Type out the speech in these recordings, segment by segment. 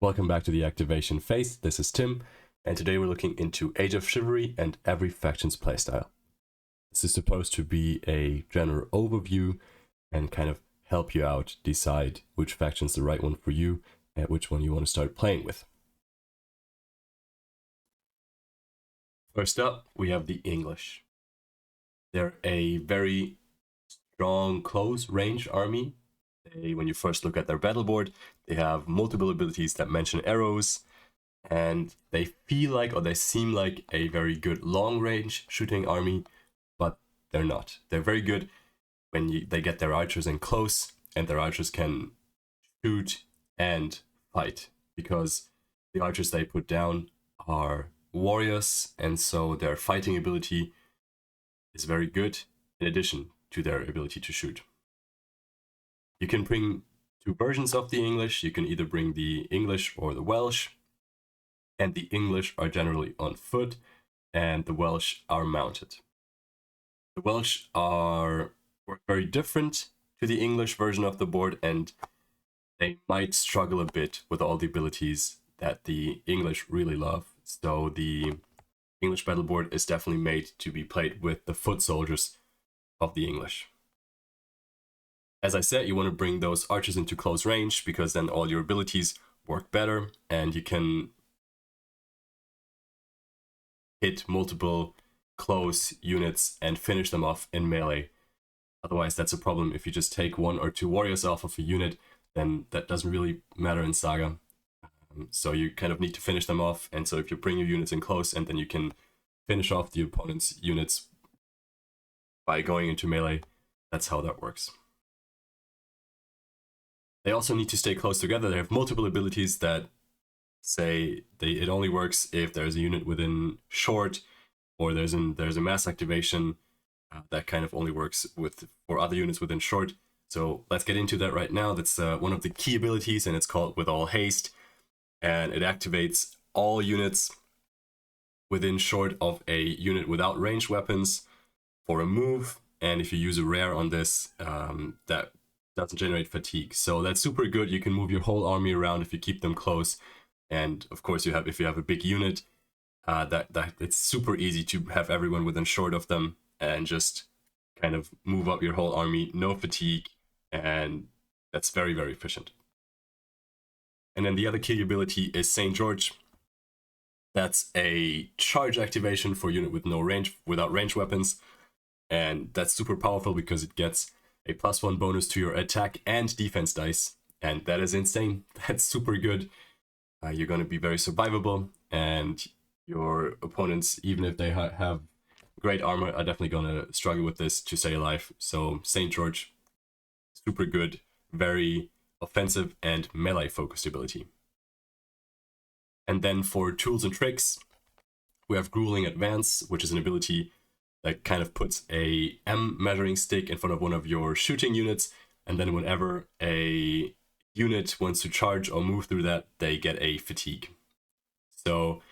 Welcome back to the activation phase. This is Tim, and today we're looking into Age of Chivalry and every faction's playstyle. This is supposed to be a general overview and kind of help you out decide which faction's the right one for you and which one you want to start playing with. First up, we have the English. They're a very strong close range army. When you first look at their battle board, they have multiple abilities that mention arrows, and they feel like, or they seem like, a very good long range shooting army, but they're not. They're very good when they get their archers in close, and their archers can shoot and fight, because the archers they put down are warriors, and so their fighting ability is very good in addition to their ability to shoot. You can bring two versions of the English. You can either bring the English or the Welsh, and the English are generally on foot and the Welsh are mounted. The Welsh are very different to the English version of the board, and they might struggle a bit with all the abilities that the English really love. So the English battle board is definitely made to be played with the foot soldiers of the English. As I said, you want to bring those archers into close range, because then all your abilities work better and you can hit multiple close units and finish them off in melee. Otherwise, that's a problem. If you just take one or two warriors off of a unit, then that doesn't really matter in Saga. So you kind of need to finish them off, and so if you bring your units in close, and then you can finish off the opponent's units by going into melee, that's how that works. They also need to stay close together. They have multiple abilities that say it only works if there's a unit within short, or there's a mass activation that kind of only works for other units within short. So let's get into that right now. That's one of the key abilities, and it's called With All Haste, and it activates all units within short of a unit without ranged weapons for a move. And if you use a rare on this, that doesn't generate fatigue. So that's super good. You can move your whole army around if you keep them close. And of course, if you have a big unit, that it's super easy to have everyone within short of them and just kind of move up your whole army, no fatigue, and that's very, very efficient. And then the other key ability is St. George. That's a charge activation for a unit with no range, without range weapons, and that's super powerful because it gets a +1 bonus to your attack and defense dice, and that is insane. That's super good. You're going to be very survivable, and your opponents, even if they have great armor, are definitely going to struggle with this to stay alive. So St. George, super good, very offensive and melee focused ability. And then for tools and tricks, we have Grueling Advance, which is an ability that kind of puts a M measuring stick in front of one of your shooting units, and then whenever a unit wants to charge or move through that, they get a fatigue. So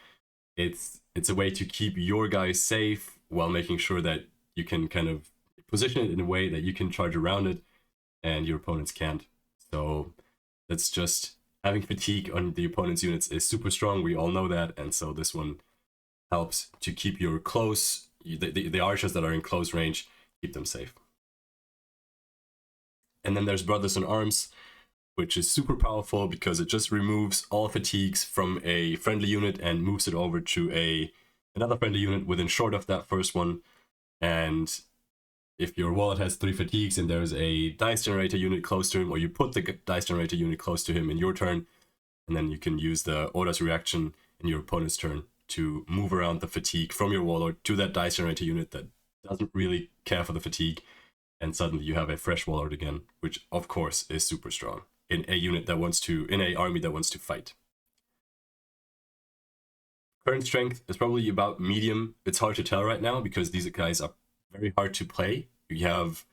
it's a way to keep your guys safe while making sure that you can kind of position it in a way that you can charge around it and your opponents can't. So that's just, having fatigue on the opponent's units is super strong. We all know that, and so this one helps to keep your close, the archers that are in close range, keep them safe. And then there's Brothers in Arms, which is super powerful because it just removes all fatigues from a friendly unit and moves it over to another friendly unit within short of that first one. And if your wallet has 3 fatigues and there's a dice generator unit close to him, or you put the dice generator unit close to him in your turn, and then you can use the Order's reaction in your opponent's turn to move around the fatigue from your warlord to that dice generator unit that doesn't really care for the fatigue, and suddenly you have a fresh warlord again, which of course is super strong in a unit that wants to, in a army that wants to fight. Current strength is probably about medium. It's hard to tell right now because these guys are very hard to play. You have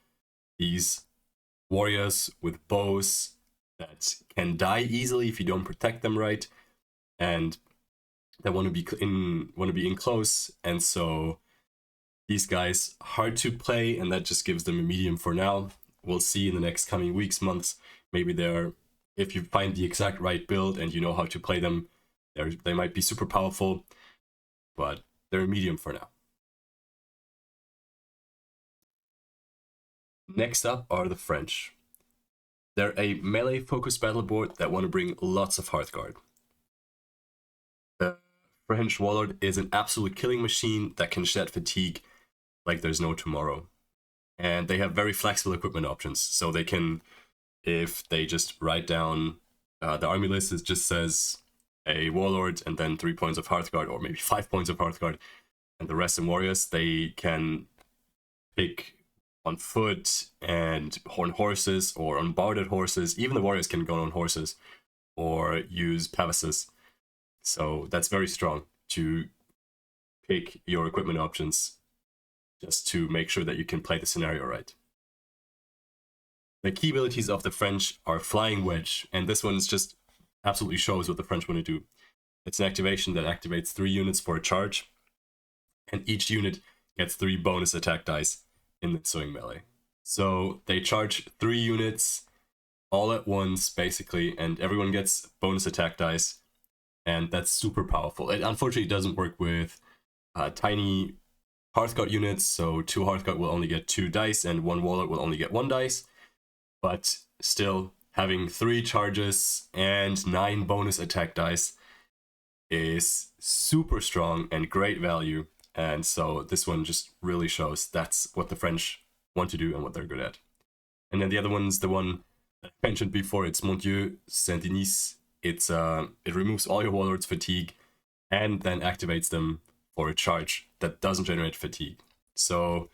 these warriors with bows that can die easily if you don't protect them right, and they want to be in close, and so these guys hard to play, and that just gives them a medium for now. We'll see in the next coming weeks, months, maybe they're if you find the exact right build and you know how to play them, they might be super powerful, but they're medium for now. Next up are the French. They're a melee-focused battle board that want to bring lots of Hearthguard. The French Warlord is an absolute killing machine that can shed fatigue like there's no tomorrow. And they have very flexible equipment options, so they can, if they just write down the army list, it just says a Warlord and then 3 points of Hearthguard, or maybe 5 points of Hearthguard, and the rest in warriors, they can pick on foot and on horses or on boarded horses. Even the warriors can go on horses or use Pegasus. So that's very strong to pick your equipment options just to make sure that you can play the scenario right. The key abilities of the French are Flying Wedge, and this one just absolutely shows what the French want to do. It's an activation that activates 3 units for a charge, and each unit gets 3 bonus attack dice in the ensuing melee. So they charge 3 units all at once, basically, and everyone gets bonus attack dice, and that's super powerful. It unfortunately doesn't work with tiny Hearthguard units, so 2 Hearthguard will only get 2 dice, and 1 Warlord will only get 1 dice, but still, having 3 charges and 9 bonus attack dice is super strong and great value. And so this one just really shows that's what the French want to do and what they're good at. And then the other one's the one I mentioned before. It's Mon Dieu, Saint-Denis. It removes all your Warlord's fatigue and then activates them for a charge that doesn't generate fatigue. So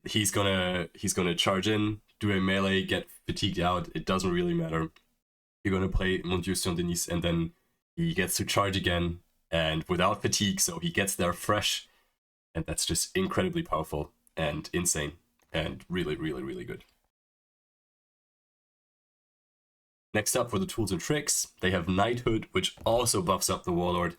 he's gonna charge in, do a melee, get fatigued out. It doesn't really matter. You're gonna play Mon Dieu, Saint-Denis, and then he gets to charge again and without fatigue, so he gets there fresh, and that's just incredibly powerful and insane and really, really, really good. Next up for the tools and tricks, they have Knighthood, which also buffs up the Warlord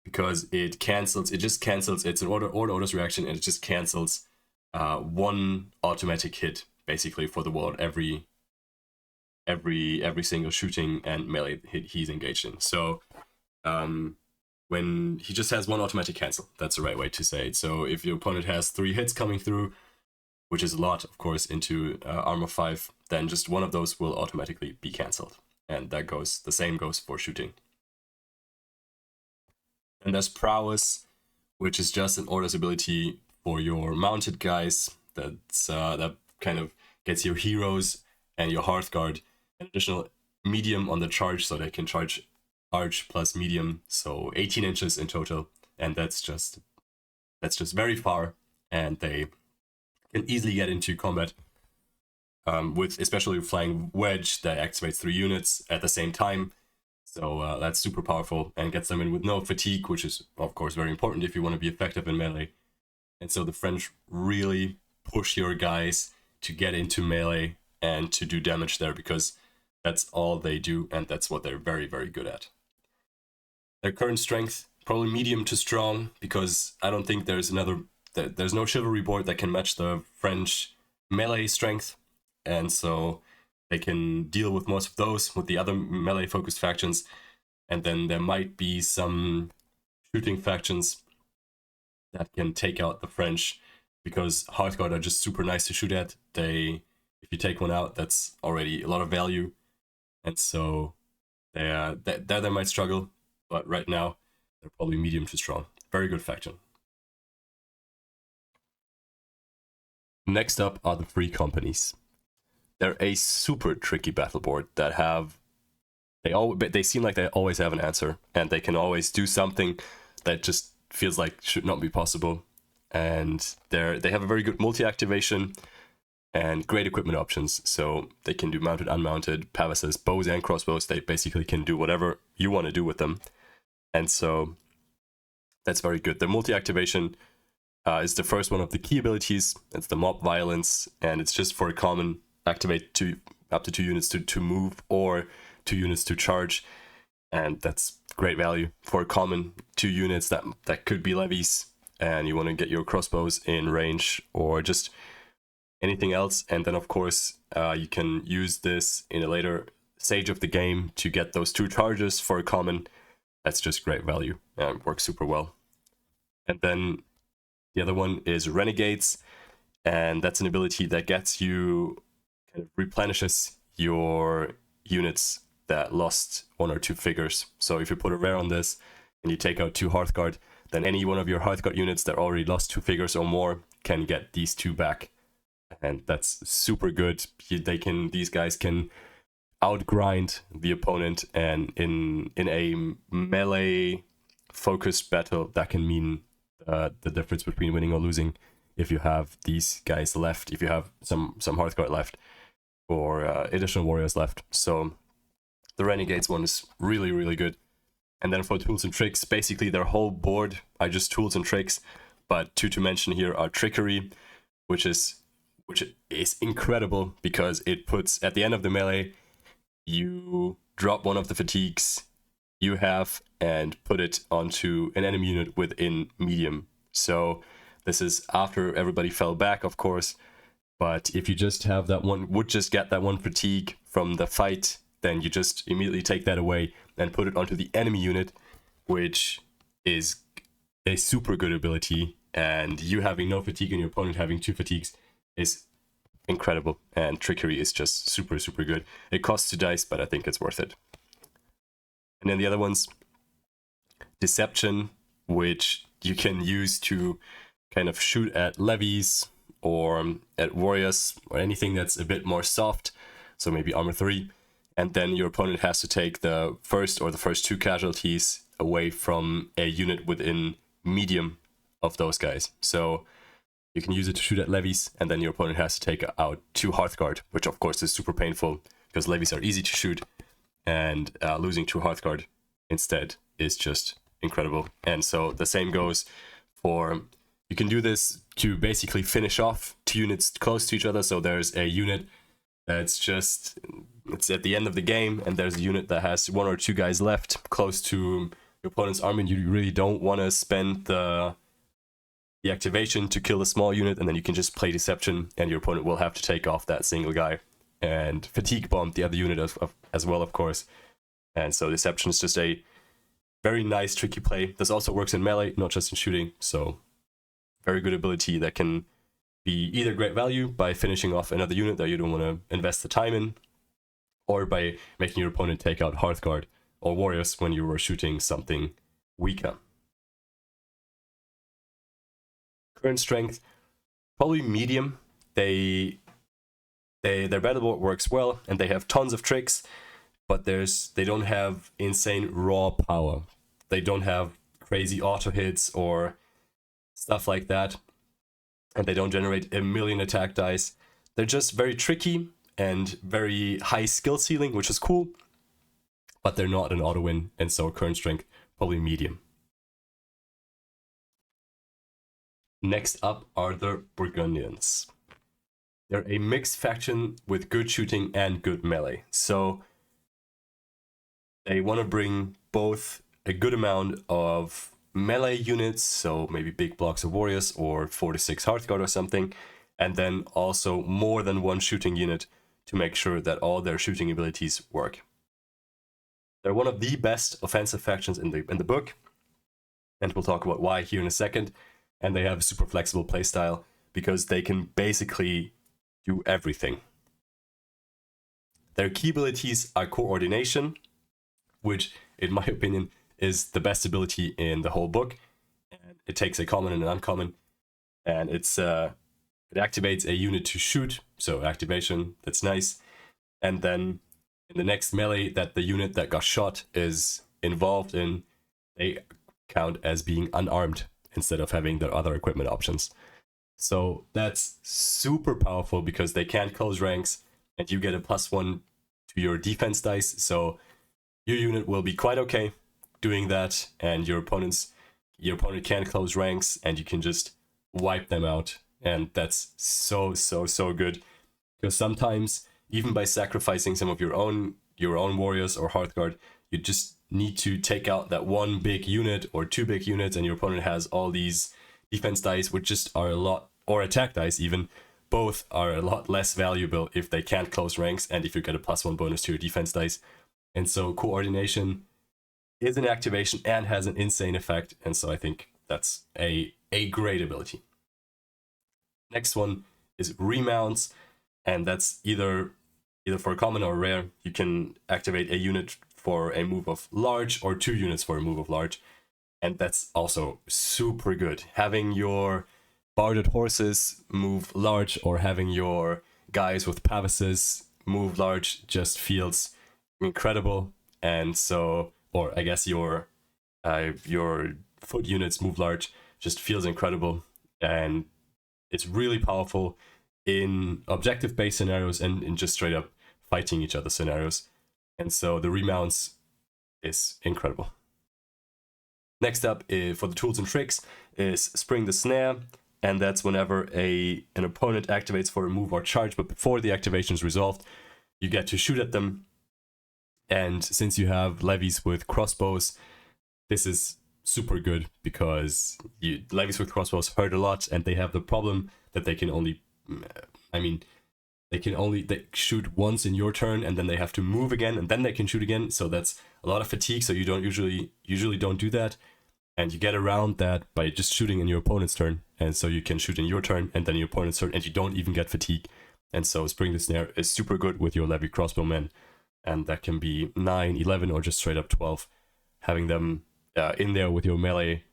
because it just cancels, it's an order reaction, and it just cancels 1 automatic hit basically for the Warlord every single shooting and melee hit he's engaged in. So when he just has 1 automatic cancel, that's the right way to say it. So if your opponent has 3 hits coming through, which is a lot, of course, into armor 5, then just 1 of those will automatically be cancelled. And the same goes for shooting. And there's Prowess, which is just an orders ability for your mounted guys. That kind of gets your heroes and your Hearthguard an additional medium on the charge, so they can charge arch plus medium, so 18 inches in total, and that's just very far, and they can easily get into combat with especially Flying Wedge that activates 3 units at the same time. So that's super powerful and gets them in with no fatigue, which is of course very important if you want to be effective in melee. And so the French really push your guys to get into melee and to do damage there, because that's all they do, and that's what they're very, very good at. Their current strength, probably medium to strong, because I don't think there's no chivalry board that can match the French melee strength, and so they can deal with most of those with the other melee focused factions. And then there might be some shooting factions that can take out the French, because Hearthguard are just super nice to shoot at. If you take one out, that's already a lot of value, and so they might struggle. But right now, they're probably medium to strong. Very good faction. Next up are the Free Companies. They're a super tricky battle board that they seem like they always have an answer, and they can always do something that just feels like should not be possible. And they have a very good multi-activation and great equipment options, so they can do mounted, unmounted, Pegasus, bows and crossbows. They basically can do whatever you want to do with them. And so that's very good. The multi-activation is the first one of the key abilities. It's the Mob Violence, and it's just for a common activate up to 2 units to move or 2 units to charge. And that's great value for a common 2 units that could be levies, and you want to get your crossbows in range or just anything else. And then of course you can use this in a later stage of the game to get those 2 charges for a common, that's just great value and works super well. And then the other one is Renegades, and that's an ability that gets you, kind of replenishes your units that lost 1 or 2 figures. So if you put a rare on this and you take out 2 Hearthguard, then any one of your Hearthguard units that already lost 2 figures or more can get these 2 back. And that's super good. These guys can outgrind the opponent, and in a melee focused battle, that can mean the difference between winning or losing if you have these guys left, if you have some Hearthguard left, or additional warriors left. So the Renegades one is really, really good. And then for tools and tricks, basically their whole board are just tools and tricks, but 2 to mention here are Trickery, which is incredible because it puts, at the end of the melee, you drop 1 of the fatigues you have and put it onto an enemy unit within medium. So this is after everybody fell back, of course, but if you just have that one, would just get that 1 fatigue from the fight, then you just immediately take that away and put it onto the enemy unit, which is a super good ability, and you having no fatigue and your opponent having 2 fatigues is incredible, and Trickery is just super, super good. It costs 2 dice, but I think it's worth it. And then the other ones, Deception, which you can use to kind of shoot at levies or at warriors or anything that's a bit more soft, so maybe armor 3, and then your opponent has to take the first 2 casualties away from a unit within medium of those guys. So you can use it to shoot at levies, and then your opponent has to take out 2 Hearthguard, which of course is super painful because levies are easy to shoot, and losing 2 Hearthguard instead is just incredible. And so the same goes for, you can do this to basically finish off 2 units close to each other. So there's a unit that's just, it's at the end of the game, and there's a unit that has 1 or 2 guys left close to your opponent's army, and you really don't want to spend the activation to kill a small unit, and then you can just play Deception, and your opponent will have to take off that single guy and fatigue bomb the other unit as well, of course. And so Deception is just a very nice, tricky play. This also works in melee, not just in shooting, so very good ability that can be either great value by finishing off another unit that you don't want to invest the time in, or by making your opponent take out Hearthguard or warriors when you were shooting something weaker. Current strength, probably medium. Their battle board works well, and they have tons of tricks, but they don't have insane raw power. They don't have crazy auto hits or stuff like that, and they don't generate a million attack dice. They're just very tricky and very high skill ceiling, which is cool, but they're not an auto win, and so current strength, probably medium. Next up are the Burgundians. They're a mixed faction with good shooting and good melee. So they want to bring both a good amount of melee units, so maybe big blocks of warriors or 4 to 6 Hearthguard or something, and then also more than 1 shooting unit to make sure that all their shooting abilities work. They're one of the best offensive factions in the book, and we'll talk about why here in a second. And they have a super flexible playstyle because they can basically do everything. Their key abilities are Coordination, which in my opinion is the best ability in the whole book. And it takes a common and an uncommon, and it activates a unit to shoot, so activation, that's nice. And then in the next melee that the unit that got shot is involved in, they count as being unarmed instead of having their other equipment options. So that's super powerful because they can't close ranks, and you get a +1 to your defense dice, so your unit will be quite okay doing that, and your opponent can't close ranks, and you can just wipe them out. And that's so good, because sometimes even by sacrificing some of your own warriors or Hearthguard, you just need to take out that 1 big unit or 2 big units, and your opponent has all these defense dice, which just are a lot, or attack dice even, both are a lot less valuable if they can't close ranks and if you get a +1 bonus to your defense dice. And so coordination is an activation and has an insane effect, and so I think that's a great ability. Next one is remounts, and that's either for common or rare. You can activate a unit for a move of large or 2 units for a move of large, and that's also super good. Having your barded horses move large or having your guys with pavises move large just feels incredible. And so, or I guess your foot units move large just feels incredible, and it's really powerful in objective based scenarios and in just straight up fighting each other scenarios. And so the remounts is incredible. Next up for the tools and tricks is Spring the Snare, and that's whenever an opponent activates for a move or charge, but before the activation is resolved, you get to shoot at them. And since you have levies with crossbows, this is super good because levies with crossbows hurt a lot, and they have the problem that they can only, they shoot once in your turn, and then they have to move again, and then they can shoot again. So that's a lot of fatigue. So you don't usually don't do that, and you get around that by just shooting in your opponent's turn. And so you can shoot in your turn and then your opponent's turn, and you don't even get fatigue. And so Spring the Snare is super good with your levy crossbowmen, and that can be 9, 11, or just straight up 12. Having them in there with your melee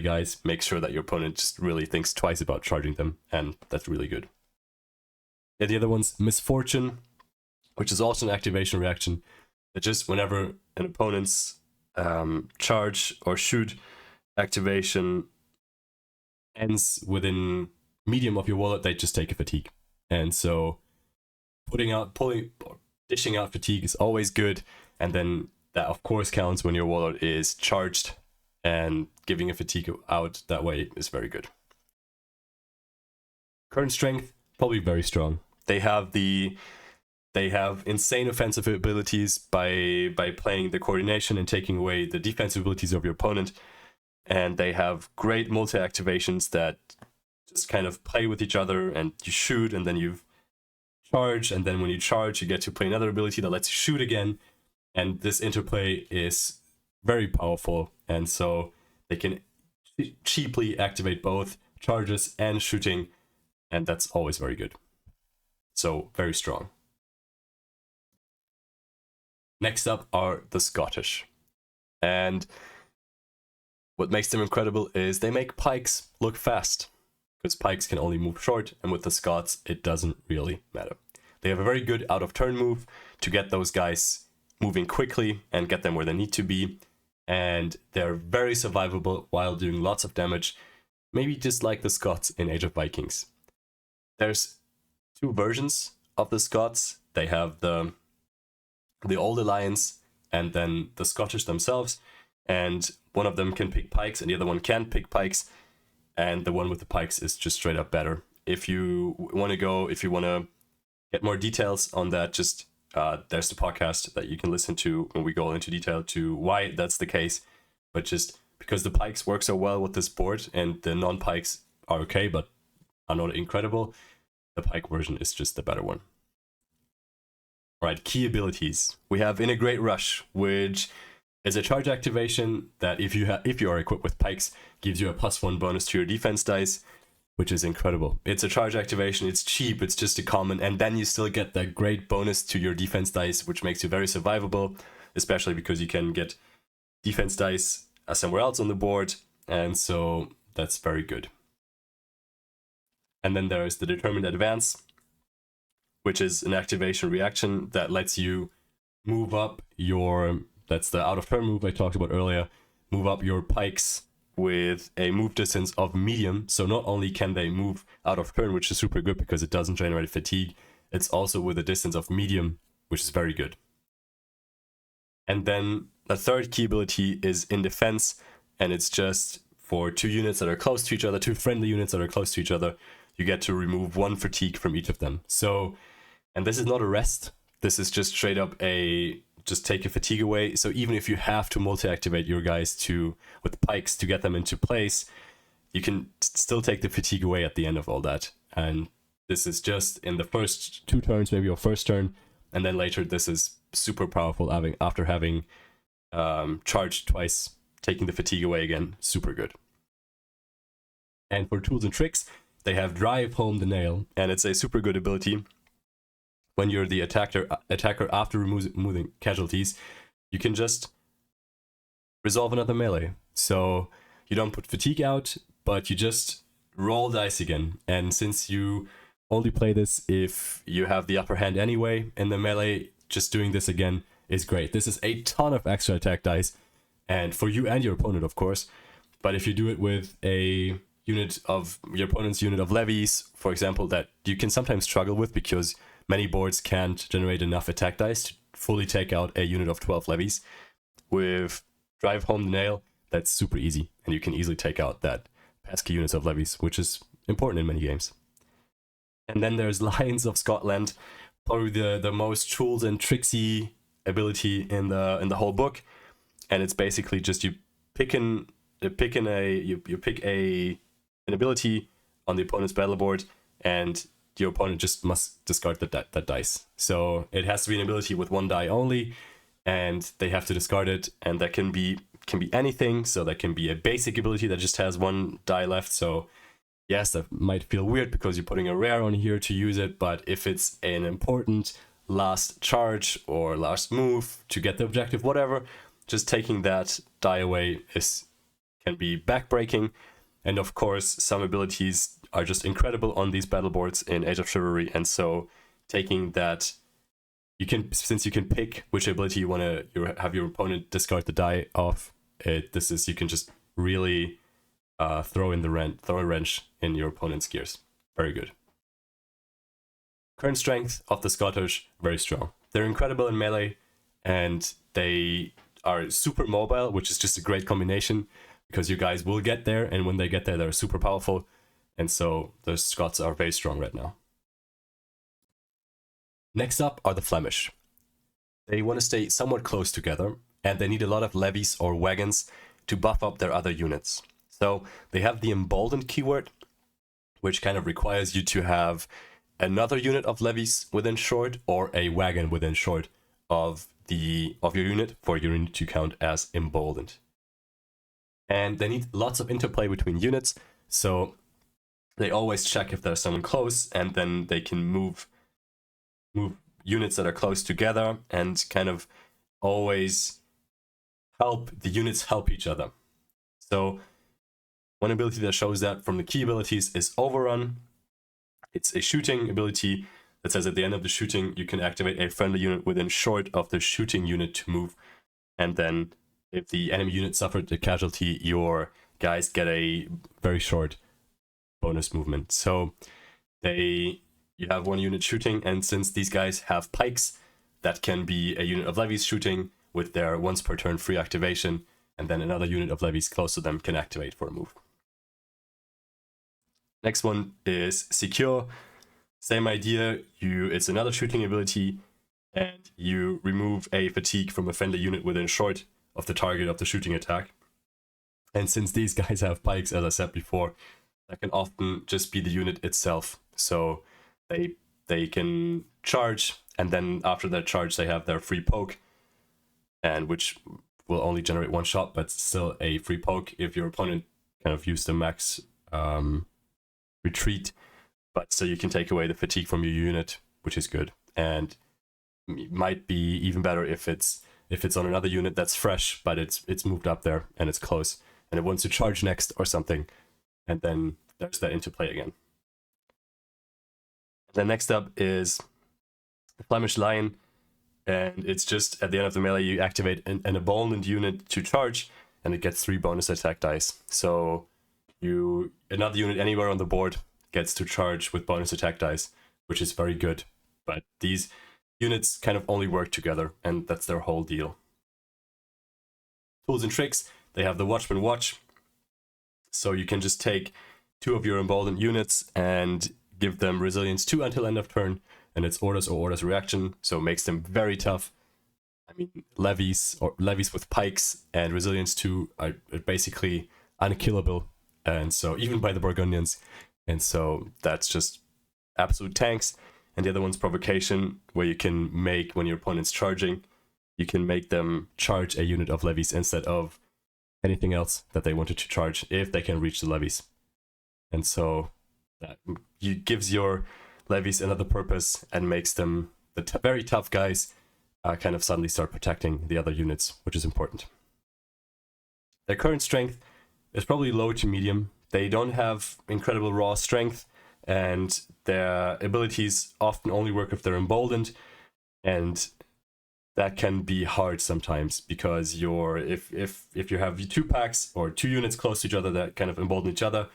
guys, make sure that your opponent just really thinks twice about charging them, and that's really good. And the other one's Misfortune, which is also an activation reaction. That just whenever an opponent's charge or shoot activation ends within medium of your wallet, they just take a fatigue. And so dishing out fatigue is always good, and then that of course counts when your wallet is charged, and giving a fatigue out that way is very good. Current strength, probably very strong. They have insane offensive abilities by playing the coordination and taking away the defensive abilities of your opponent, and they have great multi-activations that just kind of play with each other, and you shoot and then you charge, and then when you charge you get to play another ability that lets you shoot again, and this interplay is very powerful, and so they can cheaply activate both charges and shooting, and that's always very good. So very strong. Next up are the Scottish, and what makes them incredible is they make pikes look fast, because pikes can only move short, and with the Scots it doesn't really matter. They have a very good out of turn move to get those guys moving quickly and get them where they need to be, and they're very survivable while doing lots of damage, maybe just like the Scots in Age of Vikings. There's 2 versions of the Scots. They have the Old Alliance and then the Scottish themselves, and one of them can pick pikes and the other one can't pick pikes, and the one with the pikes is just straight up better. If you want to get more details on that, just there's the podcast that you can listen to when we go into detail to why that's the case. But just because the pikes work so well with this board and the non-pikes are okay but are not incredible, the pike version is just the better one. Alright, key abilities. We have Integrate Rush, which is a charge activation that if you are equipped with pikes, gives you a +1 bonus to your defense dice, which is incredible. It's a charge activation, it's cheap, it's just a common, and then you still get that great bonus to your defense dice, which makes you very survivable, especially because you can get defense dice somewhere else on the board, and so that's very good. And then there is the Determined Advance, which is an activation reaction that lets you move up that's the out of turn move I talked about earlier, move up your pikes with a move distance of medium. So not only can they move out of turn, which is super good because it doesn't generate fatigue, it's also with a distance of medium, which is very good. And then the third key ability is In Defense, and it's just for 2 units that are close to each other, 2 friendly units that are close to each other, you get to remove 1 fatigue from each of them. So, and this is not a rest, this is just straight up just take a fatigue away. So even if you have to multi-activate your guys with pikes to get them into place, you can still take the fatigue away at the end of all that. And This is just in the first 2 turns, maybe your first turn, and then later this is super powerful after having charged twice, taking the fatigue away again. Super good. And for tools and tricks, they have Drive Home the Nail, and it's a super good ability. When you're the attacker after removing casualties, you can just resolve another melee. So you don't put fatigue out, but you just roll dice again. And since you only play this if you have the upper hand anyway in the melee, just doing this again is great. This is a ton of extra attack dice, and for you and your opponent, of course. But if you do it with a unit of your opponent's unit of levies, for example, that you can sometimes struggle with because many boards can't generate enough attack dice to fully take out a unit of 12 levies. With Drive Home the Nail, that's super easy, and you can easily take out that pesky units of levies, which is important in many games. And then there's Lions of Scotland, probably the most tools and tricksy ability in the whole book, and it's basically just you pick an ability on the opponent's battle board, and your opponent just must discard that dice. So it has to be an ability with 1 die only, and they have to discard it, and that can be anything. So that can be a basic ability that just has 1 die left. So yes, that might feel weird because you're putting a rare on here to use it, but if it's an important last charge or last move to get the objective, whatever, just taking that die away can be backbreaking. And of course, some abilities are just incredible on these battle boards in Age of Chivalry, and so taking that, since you can pick which ability you want to have your opponent discard the die of, you can just really throw a wrench in your opponent's gears. Very good. Current strength of the Scottish, very strong. They're incredible in melee, and they are super mobile, which is just a great combination because you guys will get there, and when they get there, they're super powerful, and so the Scots are very strong right now. Next up are the Flemish. They want to stay somewhat close together, and they need a lot of levies or wagons to buff up their other units. So they have the emboldened keyword, which kind of requires you to have another unit of levies within short or a wagon within short of your unit for your unit to count as emboldened. And they need lots of interplay between units, so they always check if there's someone close, and then they can move units that are close together and kind of always help the units help each other. So one ability that shows that from the key abilities is Overrun. It's a shooting ability that says at the end of the shooting, you can activate a friendly unit within short of the shooting unit to move. And then if the enemy unit suffered a casualty, your guys get a very short bonus movement. So you have 1 unit shooting, and since these guys have pikes, that can be a unit of levies shooting with their once per turn free activation, and then another unit of levies close to them can activate for a move. Next one is Secure. Same idea, it's another shooting ability, and you remove a fatigue from a friendly unit within short of the target of the shooting attack. And since these guys have pikes, as I said before, that can often just be the unit itself. So they can charge, and then after that charge they have their free poke, and which will only generate 1 shot, but still a free poke if your opponent kind of used the max retreat. But so you can take away the fatigue from your unit, which is good, and might be even better if it's on another unit that's fresh, but it's moved up there and it's close, and it wants to charge next or something, and then there's that interplay again. Then next up is the Flemish Lion, and it's just at the end of the melee you activate an emboldened unit to charge, and it gets 3 bonus attack dice. So another unit anywhere on the board gets to charge with bonus attack dice, which is very good. But these units kind of only work together, and that's their whole deal. Tools and tricks, they have the Watchman Watch. So you can just take 2 of your emboldened units and give them resilience 2 until end of turn, and it's orders or orders reaction, so it makes them very tough. I mean, levies with pikes and resilience 2 are basically unkillable, and so even by the Burgundians, and so that's just absolute tanks, and the other one's provocation, where you can make, when your opponent's charging, you can make them charge a unit of levies instead of anything else that they wanted to charge if they can reach the levies. And so that gives your levies another purpose and makes them, the very tough guys, kind of suddenly start protecting the other units, which is important. Their current strength is probably low to medium. They don't have incredible raw strength, and their abilities often only work if they're emboldened, and that can be hard sometimes, because if you have 2 packs or 2 units close to each other that kind of embolden each other,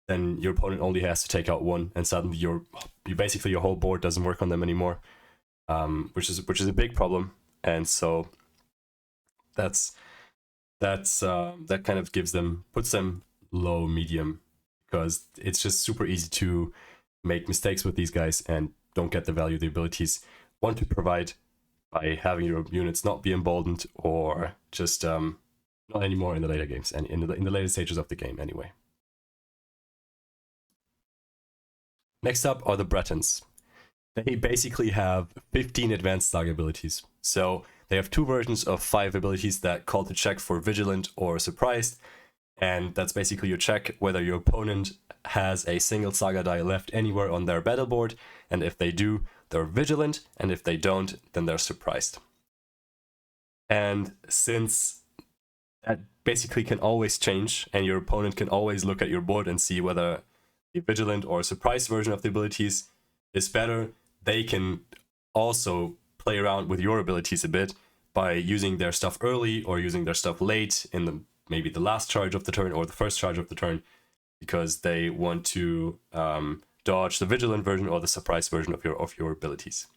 then your opponent only has to take out one, and suddenly you basically your whole board doesn't work on them anymore, which is a big problem. And so that kind of puts them low medium, because it's just super easy to make mistakes with these guys and don't get the value the abilities want to provide by having your units not be emboldened, or just not anymore in the later games, and in the later stages of the game anyway. Next up are the Bretons. They basically have 15 advanced Saga abilities. So they have 2 versions of 5 abilities that call to check for Vigilant or Surprised, and that's basically your check whether your opponent has a single Saga die left anywhere on their battle board, and if they do, they're Vigilant, and if they don't, then they're Surprised. And since that basically can always change, and your opponent can always look at your board and see whether the Vigilant or Surprised version of the abilities is better, they can also play around with your abilities a bit by using their stuff early or using their stuff late in maybe the last charge of the turn or the first charge of the turn, because they want to dodge the Vigilant version or the Surprised version of your abilities.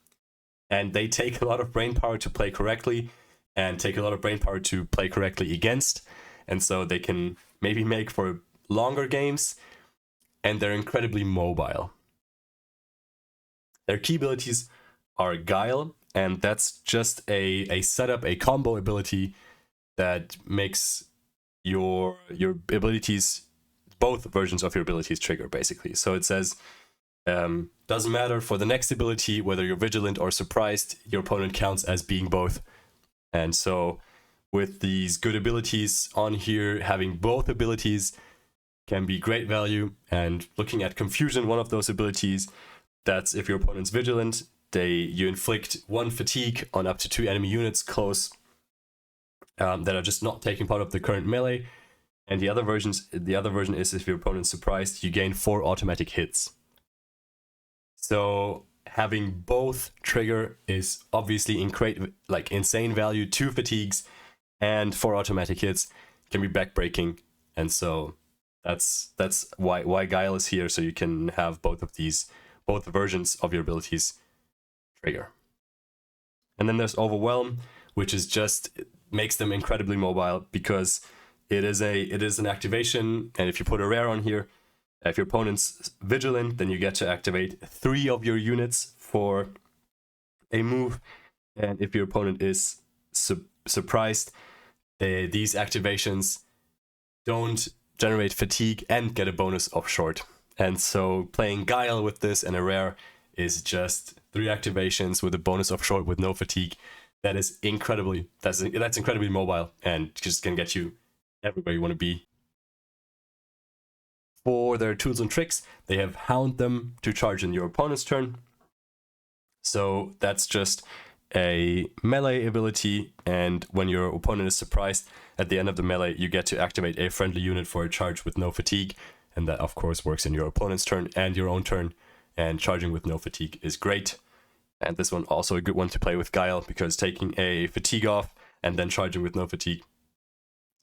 And they take a lot of brain power to play correctly, and take a lot of brain power to play correctly against, and so they can maybe make for longer games, and they're incredibly mobile. Their key abilities are Guile, and that's just a setup, a combo ability that makes your abilities, both versions of your abilities, trigger, basically. So it says, doesn't matter for the next ability whether you're Vigilant or Surprised, your opponent counts as being both. And so with these good abilities on here, having both abilities can be great value. And looking at Confusion, one of those abilities, that's if your opponent's Vigilant, you inflict 1 fatigue on up to 2 enemy units close that are just not taking part of the current melee. And the other version is if your opponent's Surprised, you gain 4 automatic hits. So having both trigger is obviously insane value. 2 fatigues and 4 automatic hits can be backbreaking, and so that's why Guile is here, so you can have both versions of your abilities trigger. And then there's Overwhelm, which is makes them incredibly mobile, because it is an activation, and if you put a rare on here, if your opponent's Vigilant, then you get to activate 3 of your units for a move, and if your opponent is Surprised, these activations don't generate fatigue and get a bonus of short. And so playing Guile with this and a rare is just 3 activations with a bonus of short with no fatigue. That's incredibly mobile, and just can get you everywhere you want to be. For their tools and tricks, they have Hound them to charge in your opponent's turn. So that's just a melee ability, and when your opponent is Surprised, at the end of the melee, you get to activate a friendly unit for a charge with no fatigue, and that of course works in your opponent's turn and your own turn, and charging with no fatigue is great. And this one also a good one to play with Guile, because taking a fatigue off and then charging with no fatigue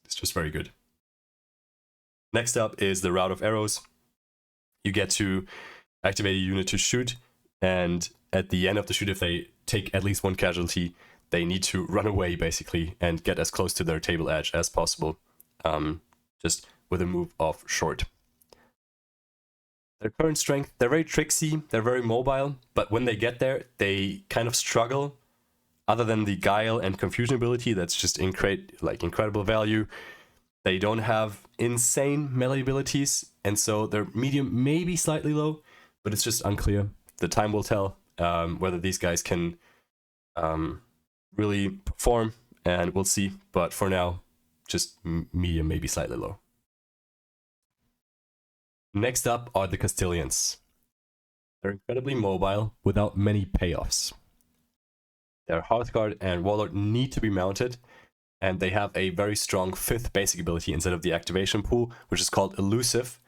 is just very good. Next up is the Rout of Arrows. You get to activate a unit to shoot, and at the end of the shoot, if they take at least 1 casualty, they need to run away, basically, and get as close to their table edge as possible, just with a move of short. Their current strength, they're very tricksy, they're very mobile, but when they get there, they kind of struggle. Other than the Guile and Confusion ability, that's just incredible value. They don't have insane melee abilities, and so they're medium, maybe slightly low, but it's just unclear. The time will tell whether these guys can really perform, and we'll see. But for now, just medium, maybe slightly low. Next up are the Castillians. They're incredibly mobile without many payoffs. Their Hearthguard and Warlord need to be mounted, and they have a very strong 5th basic ability instead of the activation pool, which is called Elusive.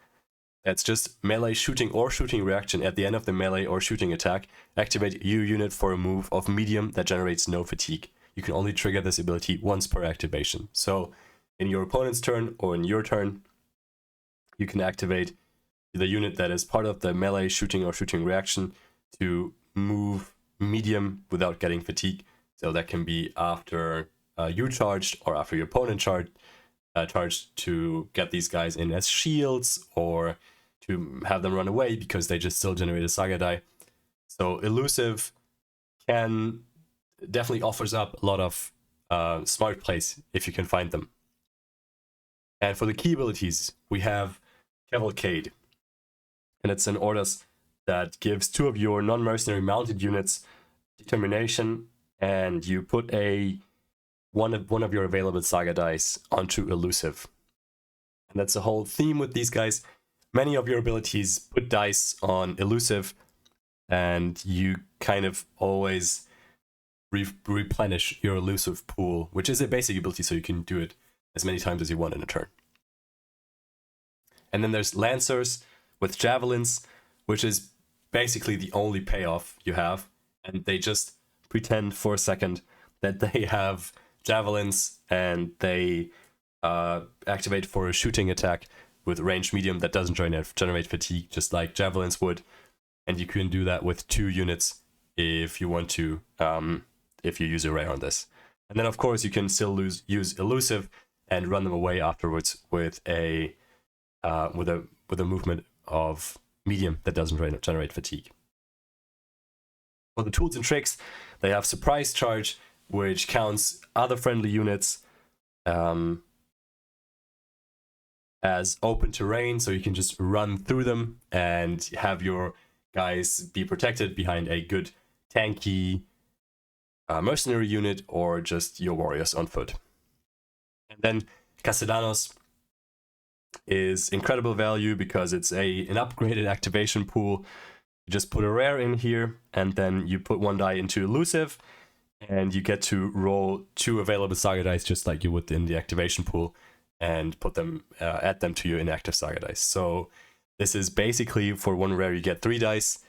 That's just melee shooting or shooting reaction at the end of the melee or shooting attack. Activate your unit for a move of medium that generates no fatigue. You can only trigger this ability once per activation. So in your opponent's turn or in your turn, you can activate the unit that is part of the melee shooting or shooting reaction to move medium without getting fatigue. So that can be after you charged or after your opponent charged to get these guys in as shields or to have them run away because they just still generate a Saga die. So Elusive can definitely offers up a lot of smart plays if you can find them. And for the key abilities, we have Cavalcade. And it's an Orders that gives 2 of your non-mercenary mounted units determination, and you put one of your available Saga dice onto Elusive. And that's the whole theme with these guys. Many of your abilities put dice on Elusive, and you kind of always replenish your Elusive pool, which is a basic ability, so you can do it as many times as you want in a turn. And then there's Lancers with Javelins, which is basically the only payoff you have, and they just pretend for a second that they have Javelins, and they activate for a shooting attack with range medium that doesn't generate fatigue, just like Javelins would, and you can do that with 2 units if you want to, if you use a ray on this. And then of course you can still use Elusive and run them away afterwards with a movement of medium that doesn't generate fatigue. For the tools and tricks, they have Surprise Charge, which counts other friendly units as open terrain, so you can just run through them and have your guys be protected behind a good tanky mercenary unit or just your warriors on foot. And then Castellanos is incredible value because it's an upgraded activation pool. You just put a rare in here, and then you put 1 die into Elusive, and you get to roll 2 available Saga dice just like you would in the activation pool, and put them, add them to your inactive Saga dice. So this is basically for 1 rare you get 3 dice,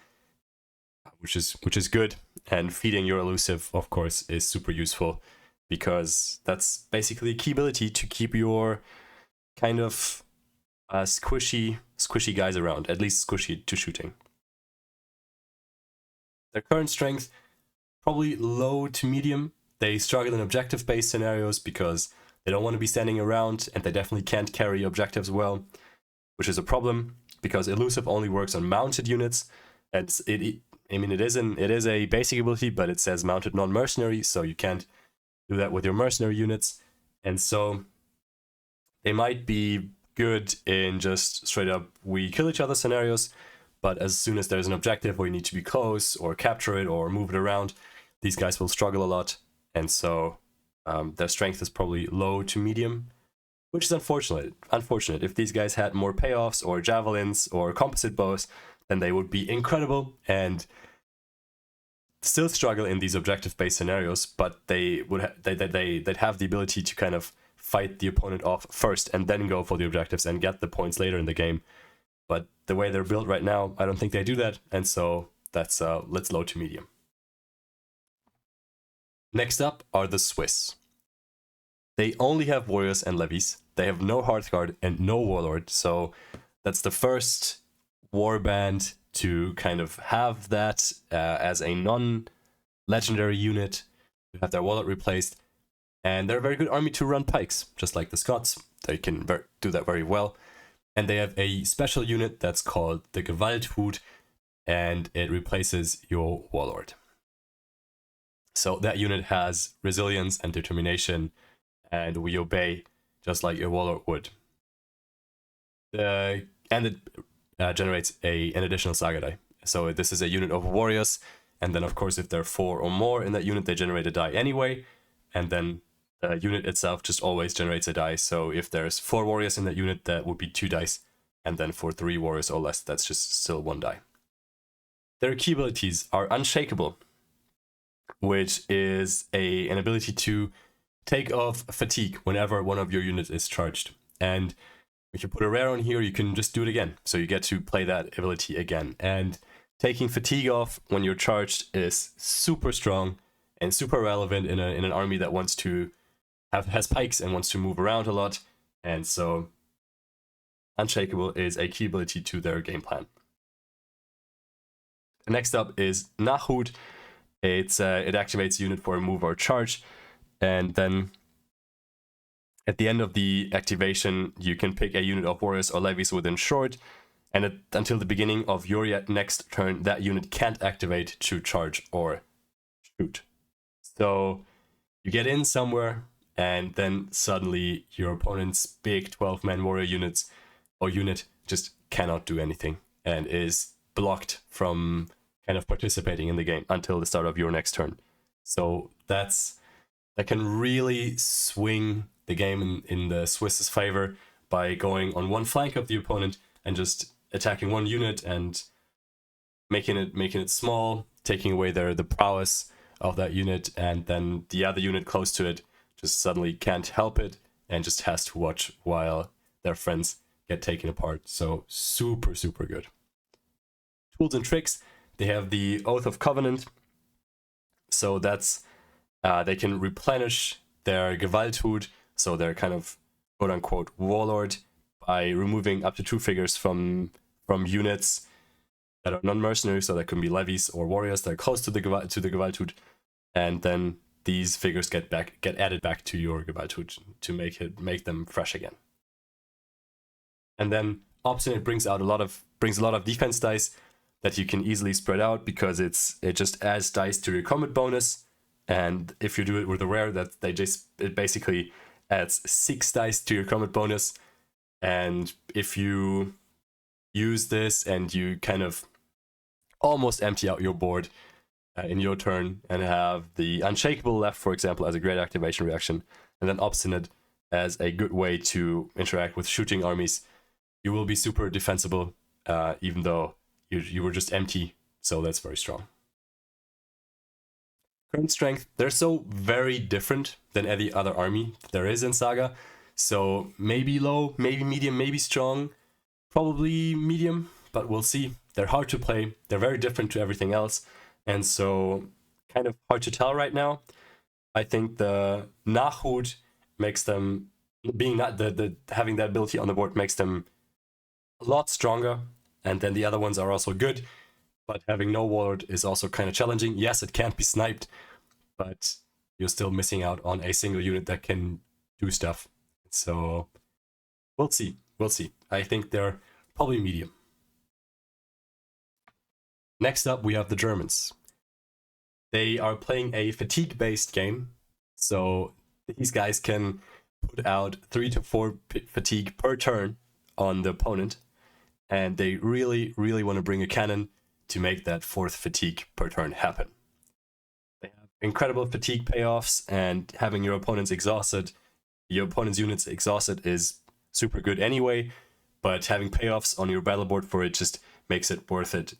which is good. And feeding your Elusive, of course, is super useful because that's basically a key ability to keep your kind of squishy guys around, at least squishy to shooting. Their current strength, probably low to medium. They struggle in objective-based scenarios because they don't want to be standing around, and they definitely can't carry objectives well, which is a problem because Elusive only works on mounted units, and it is a basic ability, but it says mounted non-mercenary, so you can't do that with your mercenary units, and so they might be good in just straight up we kill each other scenarios, but as soon as there's an objective where you need to be close or capture it or move it around, these guys will struggle a lot, and so their strength is probably low to medium, which is unfortunate. If these guys had more payoffs or javelins or composite bows, then they would be incredible and still struggle in these objective-based scenarios, but they'd have the ability to kind of fight the opponent off first and then go for the objectives and get the points later in the game. But the way they're built right now, I don't think they do that, and so that's let's low to medium. Next up are the Swiss. They only have warriors and levies. They have no Hearthguard and no warlord, so that's the first warband to kind of have that as a non-legendary unit, to have their warlord replaced. And they're a very good army to run pikes, just like the Scots. They can do that very well. And they have a special unit that's called the Gewalthut, and it replaces your warlord. So that unit has resilience and determination, and we obey just like your warlord would. And it generates an additional Saga die So this is a unit of warriors, and then of course if there are 4 or more in that unit, they generate a die anyway, and then the unit itself just always generates a die. So if there's 4 warriors in that unit, that would be 2 dice, and then for 3 warriors or less, that's just still 1 die. Their key abilities are Unshakable, which is an ability to take off fatigue whenever one of your units is charged. And if you put a rare on here, you can just do it again. So you get to play that ability again. And taking fatigue off when you're charged is super strong and super relevant in an army that wants to has pikes and wants to move around a lot. And so Unshakable is a key ability to their game plan. Next up is Nahud. It activates a unit for a move or charge, and then at the end of the activation, you can pick a unit of warriors or levies within short, and until the beginning of your next turn, that unit can't activate to charge or shoot. So you get in somewhere, and then suddenly your opponent's big 12-man warrior unit just cannot do anything and is blocked from kind of participating in the game until the start of your next turn. So that can really swing the game in the Swiss's favor by going on one flank of the opponent and just attacking one unit and making it small, taking away the prowess of that unit, and then the other unit close to it just suddenly can't help it and just has to watch while their friends get taken apart. So super, super good. Tools and tricks. They have the Oath of Covenant. So that's they can replenish their Gewalthut, so they're kind of quote-unquote warlord, by removing up to 2 figures from units that are non-mercenary, so that can be levies or warriors that are close to the Gewalthut, and then these figures get added back to your Gewalthut to make them fresh again. And then Obstinate brings a lot of defense dice that you can easily spread out, because it just adds dice to your combat bonus. And if you do it with a rare, it basically adds 6 dice to your combat bonus. And if you use this and you kind of almost empty out your board in your turn and have the Unshakable left, for example, as a great activation reaction, and then Obstinate as a good way to interact with shooting armies, you will be super defensible, even though you were just empty. So that's very strong. Current strength, they're so very different than any other army there is in Saga. So maybe low, maybe medium, maybe strong, probably medium, but we'll see. They're hard to play. They're very different to everything else. And so kind of hard to tell right now. I think the Nahud makes them, being not having that ability on the board makes them a lot stronger. And then the other ones are also good. But having no warlord is also kind of challenging. Yes, it can't be sniped, but you're still missing out on a single unit that can do stuff. So we'll see. I think they're probably medium. Next up, we have the Germans. They are playing a fatigue-based game. So these guys can put out 3 to 4 fatigue per turn on the opponent. And they really, really want to bring a cannon to make that 4th fatigue per turn happen. They have incredible fatigue payoffs, and having your opponent's units exhausted is super good anyway, but having payoffs on your battle board for it just makes it worth it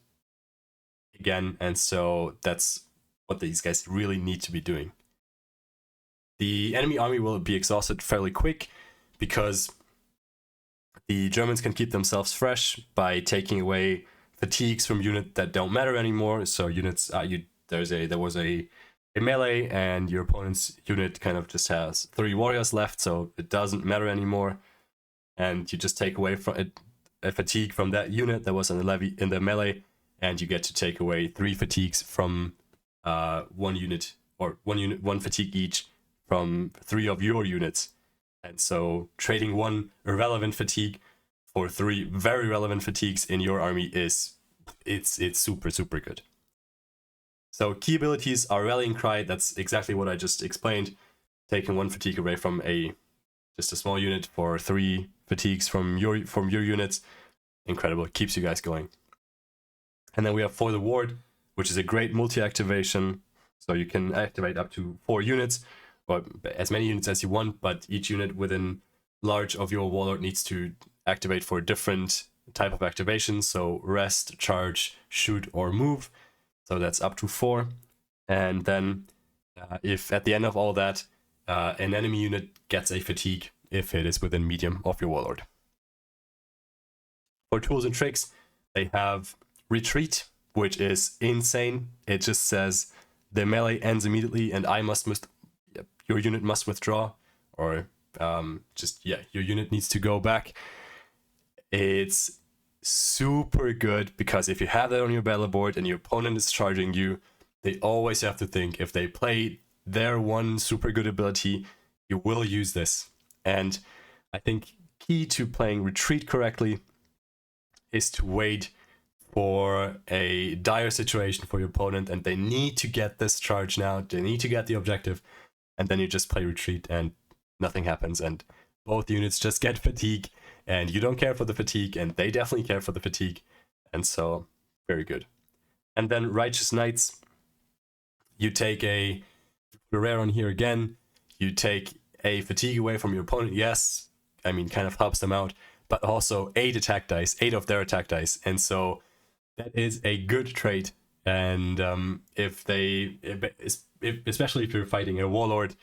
again, and so that's what these guys really need to be doing. The enemy army will be exhausted fairly quick, because the Germans can keep themselves fresh by taking away fatigues from units that don't matter anymore. So units, there was a melee, and your opponent's unit kind of just has 3 warriors left, so it doesn't matter anymore. And you just take away from a fatigue from that unit that was in the melee, and you get to take away 3 fatigues from one fatigue each from 3 of your units. And so trading 1 irrelevant fatigue for 3 very relevant fatigues in your army it's super, super good. So key abilities are Rallying Cry. That's exactly what I just explained. Taking 1 fatigue away from just a small unit for 3 fatigues from your units. Incredible. Keeps you guys going. And then we have For the Ward, which is a great multi-activation. So you can activate up to 4 units, or as many units as you want, but each unit within large of your warlord needs to activate for a different type of activation. So rest, charge, shoot, or move. So that's up to 4. And then if at the end of all that, an enemy unit gets a fatigue if it is within medium of your warlord. For tools and tricks, they have Retreat, which is insane. It just says the melee ends immediately and your unit must withdraw, or your unit needs to go back. It's super good because if you have that on your battle board and your opponent is charging you, they always have to think, if they play their one super good ability, you will use this. And I think key to playing Retreat correctly is to wait for a dire situation for your opponent and they need to get this charge now, they need to get the objective, and then you just play Retreat and nothing happens and both units just get fatigue and you don't care for the fatigue and they definitely care for the fatigue, and so very good. And then Righteous Knights, you take a rare on here again, you take a fatigue away from your opponent, yes, I mean kind of helps them out, but also 8 attack dice, 8 of their attack dice, and so that is a good trait. And especially if you're fighting a warlord,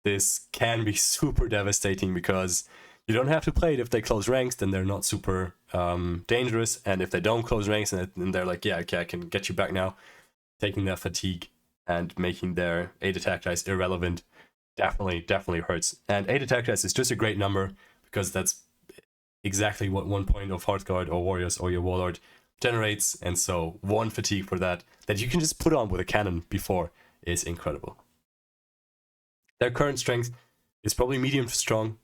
this can be super devastating because you don't have to play it if they close ranks, then they're not super dangerous. And if they don't close ranks and they're like, yeah, okay, I can get you back now, taking that fatigue and making their 8 attack dice irrelevant definitely hurts. And 8 attack dice is just a great number because that's exactly what 1 point of Hearthguard or Warriors or your warlord generates, and so 1 fatigue for that you can just put on with a cannon before is incredible. Their current strength is probably medium to strong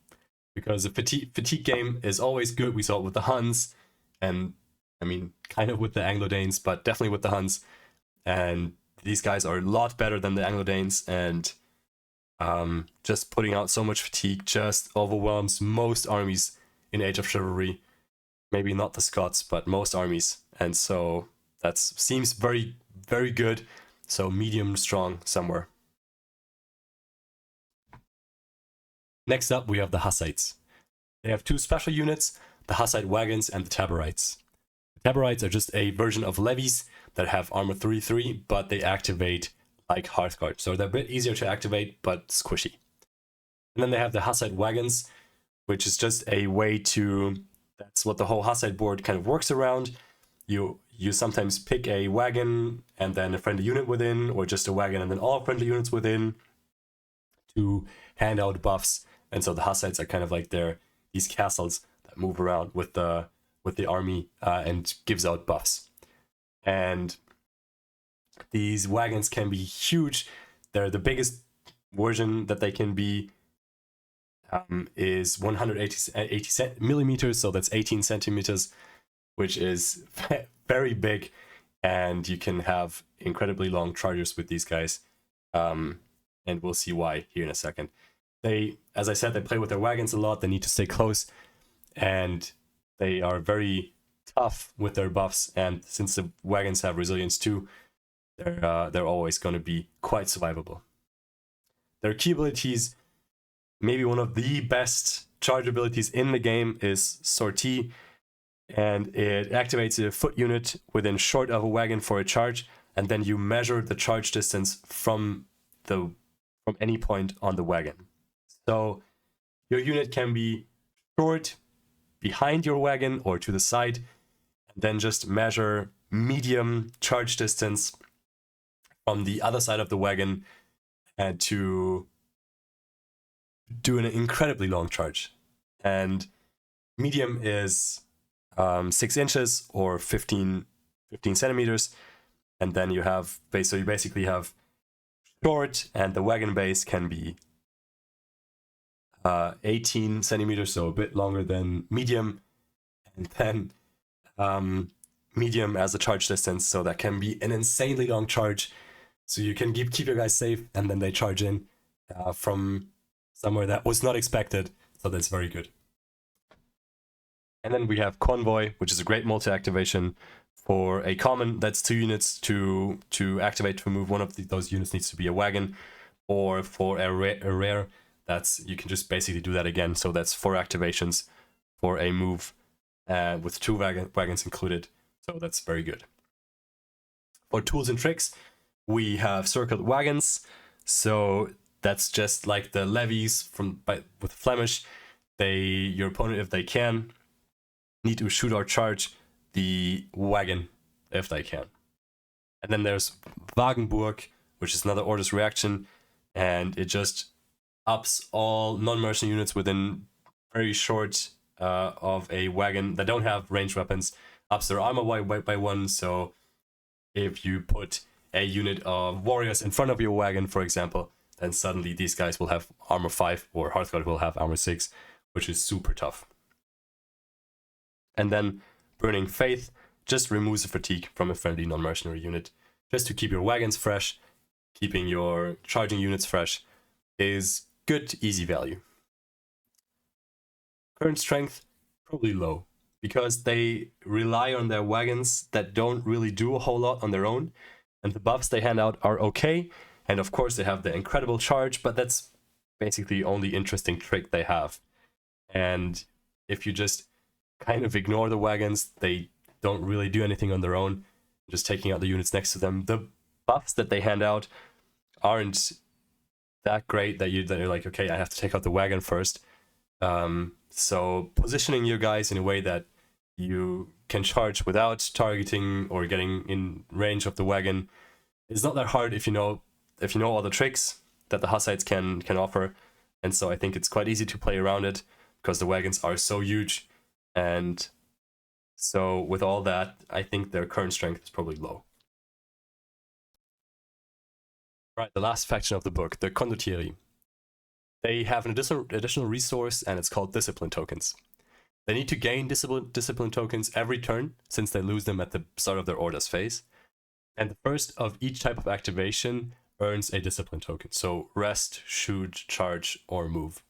because the fatigue game is always good. We saw it with the Huns, and I mean kind of with the Anglo-Danes, but definitely with the Huns, and these guys are a lot better than the Anglo-Danes, and just putting out so much fatigue just overwhelms most armies in Age of Chivalry. Maybe not the Scots, but most armies. And so that seems very, very good. So medium strong somewhere. Next up, we have the Hussites. They have 2 special units, the Hussite Wagons and the Taborites. The Taborites are just a version of levies that have armor 3/3, but they activate like Hearthguard. So they're a bit easier to activate, but squishy. And then they have the Hussite Wagons, which is just a way to... That's what the whole Hussite board kind of works around. You sometimes pick a wagon and then a friendly unit within, or just a wagon and then all friendly units within to hand out buffs. And so the Hussites are kind of like these castles that move around with the army and gives out buffs. And these wagons can be huge. They're the biggest version that they can be. Is 180 millimeters, so that's 18 centimeters, which is very big, and you can have incredibly long chargers with these guys, and we'll see why here in a second. They, as I said, they play with their wagons a lot. They need to stay close, and they are very tough with their buffs, and since the wagons have resilience too, they're always going to be quite survivable. Their key abilities, maybe one of the best charge abilities in the game, is Sortie, and it activates a foot unit within short of a wagon for a charge, and then you measure the charge distance from any point on the wagon. So your unit can be short behind your wagon or to the side, and then just measure medium charge distance from the other side of the wagon and to do an incredibly long charge. And medium is 6 inches or 15 centimeters, and then you basically have short, and the wagon base can be 18 centimeters, so a bit longer than medium, and then medium as a charge distance, so that can be an insanely long charge, so you can keep your guys safe, and then they charge in from somewhere that was not expected, so that's very good. And then we have Convoy, which is a great multi-activation For a common, that's 2 units. To activate to move one of those units needs to be a wagon. Or for a rare, that's, you can just basically do that again. So that's 4 activations for a move with 2 wagons included. So that's very good. For tools and tricks, we have circled wagons. So that's just like the levies with Flemish. Your opponent, if they can, need to shoot or charge the wagon if they can. And then there's Wagenburg, which is another Order's reaction, and it just ups all non-mercenary units within very short of a wagon that don't have ranged weapons, ups their armor by 1. So if you put a unit of warriors in front of your wagon, for example, then suddenly these guys will have armor 5, or Hearthguard will have armor 6, which is super tough. And then Burning Faith just removes the fatigue from a friendly non-mercenary unit, just to keep your wagons fresh. Keeping your charging units fresh is good, easy value. Current strength, probably low, because they rely on their wagons that don't really do a whole lot on their own, and the buffs they hand out are okay, and of course they have the incredible charge, but that's basically the only interesting trick they have. And if you just kind of ignore the wagons, they don't really do anything on their own, just taking out the units next to them. The buffs that they hand out aren't that great that you're like, okay, I have to take out the wagon first. So positioning your guys in a way that you can charge without targeting or getting in range of the wagon is not that hard if you know all the tricks that the Hussites can offer. And so I think it's quite easy to play around it because the wagons are so huge. And so with all that, I think their current strength is probably low. Right, the last faction of the book, the Condotierri. They have an additional resource, and it's called discipline tokens. They need to gain discipline tokens every turn, since they lose them at the start of their orders phase. And the first of each type of activation earns a discipline token. So rest, shoot, charge, or move.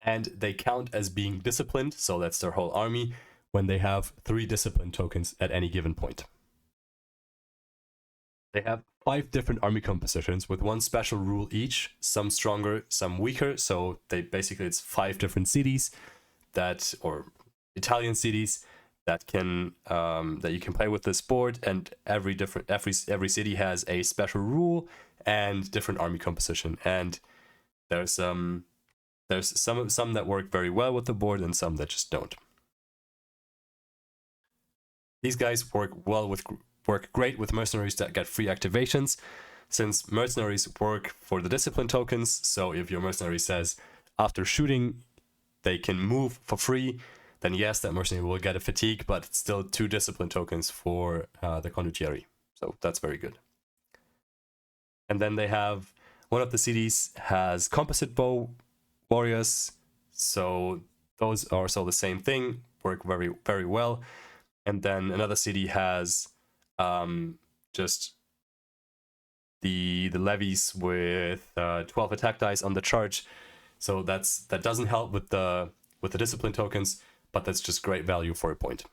And they count as being disciplined, so that's their whole army, when they have 3 discipline tokens at any given point. They have 5 different army compositions with 1 special rule each, some stronger, some weaker. So it's 5 different cities or Italian cities that you can play with this board, and every city has a special rule and different army composition. And there's some that work very well with the board and some that just don't. These guys work great with mercenaries that get free activations, since mercenaries work for the discipline tokens. So if your mercenary says after shooting they can move for free, then yes, that mercenary will get a fatigue, but it's still 2 discipline tokens for the Condotierri. So that's very good. And then they have, one of the cities has composite bow warriors, so those are also the same thing, work very, very well. And then another city has just the levies with 12 attack dice on the charge. So that doesn't help with the discipline tokens, but that's just great value for a point.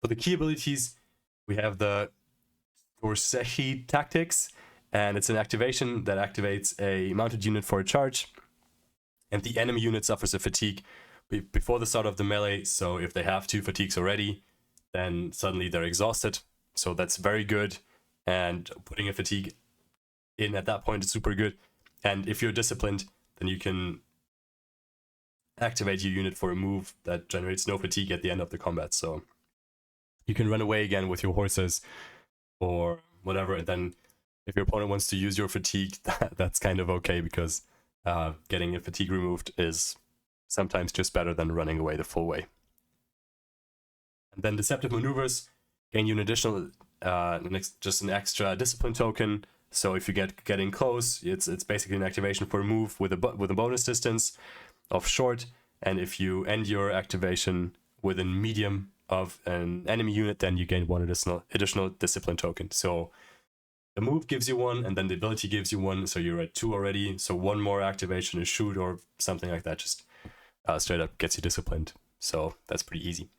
For the key abilities, we have the Gorsechi tactics, and it's an activation that activates a mounted unit for a charge, and the enemy unit suffers a fatigue before the start of the melee. So if they have 2 fatigues already, then suddenly they're exhausted. So that's very good, and putting a fatigue in at that point is super good. And if you're disciplined, then you can activate your unit for a move that generates no fatigue at the end of the combat. So you can run away again with your horses or whatever, and then if your opponent wants to use your fatigue, that's kind of okay, because getting a fatigue removed is sometimes just better than running away the full way. And then deceptive maneuvers gain you an additional just an extra discipline token. So if you get in close, it's basically an activation for a move with a bonus distance of short, and if you end your activation within medium of an enemy unit, then you gain 1 additional discipline token. So the move gives you 1, and then the ability gives you 1, so you're at 2 already. So 1 more activation, a shoot or something like that, just straight up gets you disciplined. So that's pretty easy.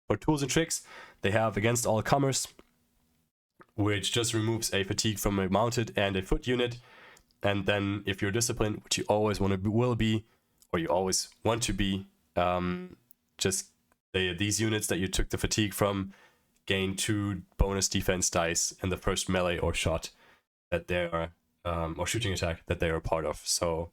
For tools and tricks, they have Against All Comers, which just removes a fatigue from a mounted and a foot unit. And then if you're disciplined, which you always will be, or you always want to be, these units that you took the fatigue from gain 2 bonus defense dice in the first melee or shot that they are, or shooting attack that they are a part of. So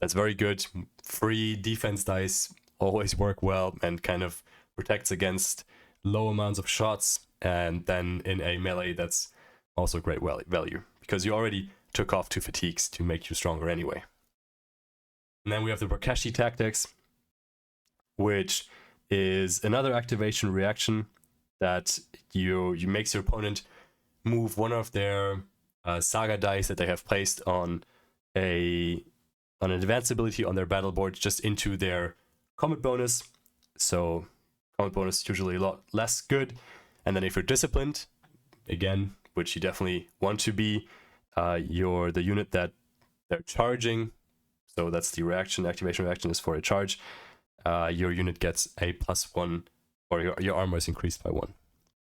that's very good. Free defense dice always work well and kind of protects against low amounts of shots. And then in a melee, that's also great value because you already took off 2 fatigues to make you stronger anyway. And then we have the Bokashi tactics, which is another activation reaction that you makes your opponent move one of their Saga dice that they have placed on an advanced ability on their battle board just into their combat bonus. So combat bonus is usually a lot less good. And then if you're disciplined, again, which you definitely want to be, you're the unit that they're charging. So that's the reaction. Activation reaction is for a charge. Your unit gets a +1, or your armor is increased by 1.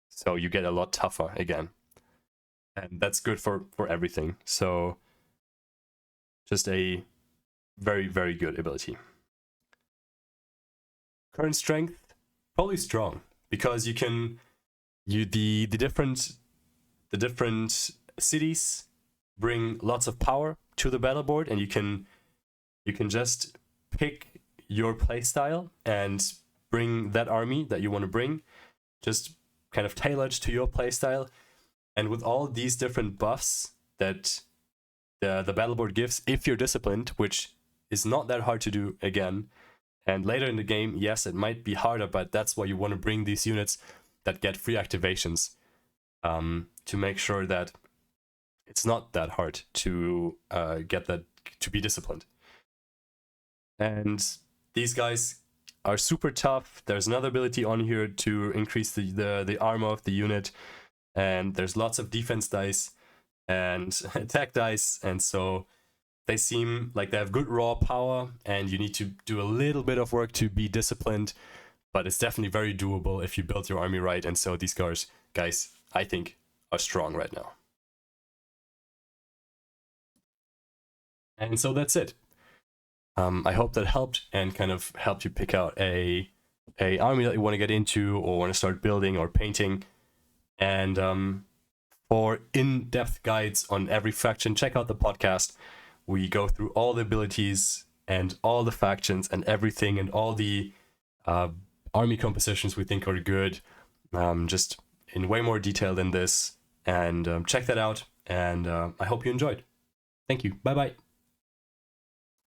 So you get a lot tougher again. And that's good for everything. So just a very, very good ability. Current strength, probably strong, because the different cities bring lots of power to the battle board, and you can just pick your playstyle and bring that army that you want to bring, just kind of tailored to your playstyle. And with all these different buffs that the battle board gives, if you're disciplined, which is not that hard to do again, and later in the game, yes, it might be harder, but that's why you want to bring these units that get free activations, to make sure that it's not that hard to get that, to be disciplined. And these guys are super tough. There's another ability on here to increase the armor of the unit, and there's lots of defense dice and attack dice, and so they seem like they have good raw power, and you need to do a little bit of work to be disciplined, but it's definitely very doable if you build your army right. And so these guys, I think, are strong right now. And so that's it. I hope that helped and kind of helped you pick out a army that you want to get into or want to start building or painting. And for in-depth guides on every faction, check out the podcast. We go through all the abilities and all the factions and everything and all the army compositions we think are good, just in way more detail than this. And check that out. And I hope you enjoyed. Thank you. Bye-bye.